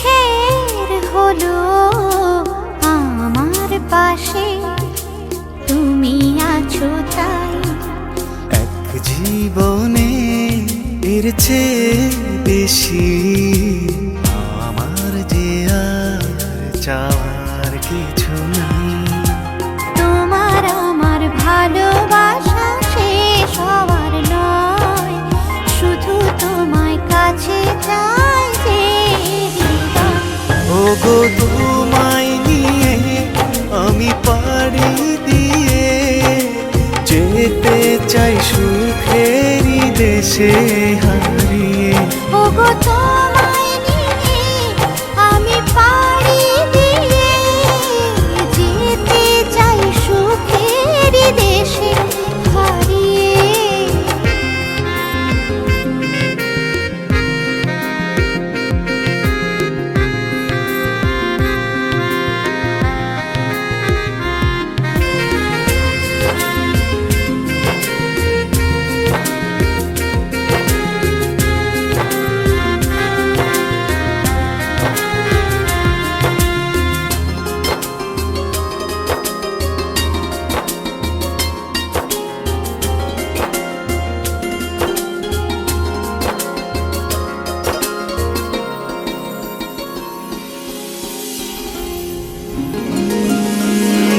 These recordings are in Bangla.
সুখের হলো আমার পাশে তুমি আছো তাই। এক জীবনে এর চেয়ে বেশি আমার যে আর চাওয়ার কিছু নাই। তোমার আমার ভালোবাসা শেষ হওয়ার নয়, শুধু তোমায় কাছে চাই যে হৃদয়। ওগো তোমায় নিয়ে আমি পাড়ি দিয়ে যেতে চাই সুখেরই দেশে হারিয়ে। ওগো তোমায় নিয়ে আমি পাড়ি দিয়ে যেতে চাই সুখের দেশে হারিয়ে।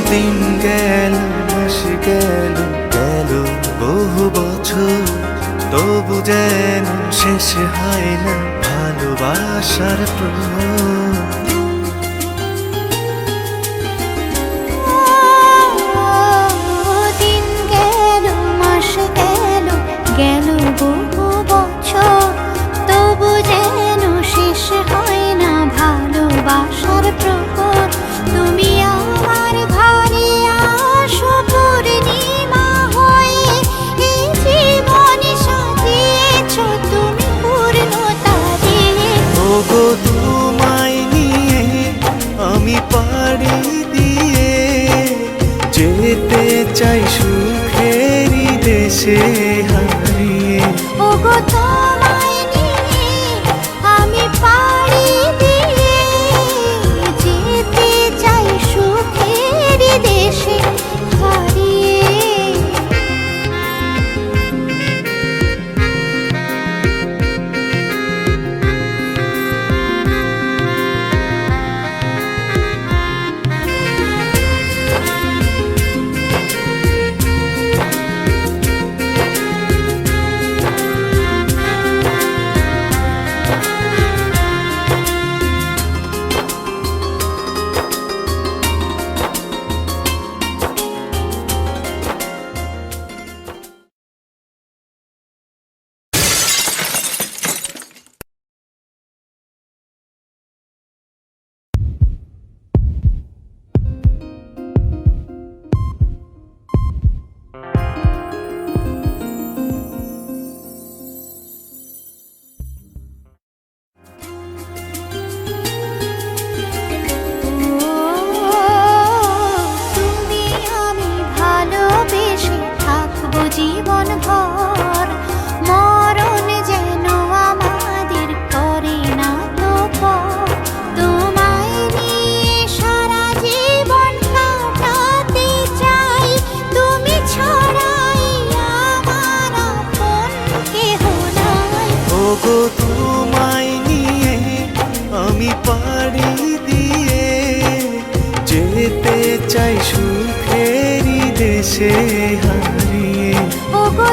দিন গেল মাস গেল গেল বহু বছর, তবু যেন শেষ হয় না ভালোবাসার প্রহর। দিন গেল মাস গেল গেল বহু বছর, তবু যেন শেষ হয় না ভালোবাসার প্রহর। তুমি আমার ঘরে আসো পূর্ণিমা হয়ে, এই জীবন সাজিয়েছ তুমি পূর্ণতা দিয়ে। ওগো তোমায় নিয়ে আমি পাড়ি দিয়ে যেতে চাই সুখেরই দেশে হারিয়ে। ওগো তোমায় নিয়ে আমি পাড়ি দিয়ে যেতে চাই সুখের দেশে হারিয়ে। তুমি আমি ভালোবেসে থাকবো জীবন ভর, মরণ যেন আমাদের করে না তো পর। তোমায় নিয়ে সারা জীবন কাটাতে চাই, তুমি ছাড়াই আমার আপন কেহ নাই। ওগো তোমায় নিয়ে আমি পাড়ি দিয়ে যেতে চাই সুখেরই দেশে হারিয়ে। ওগো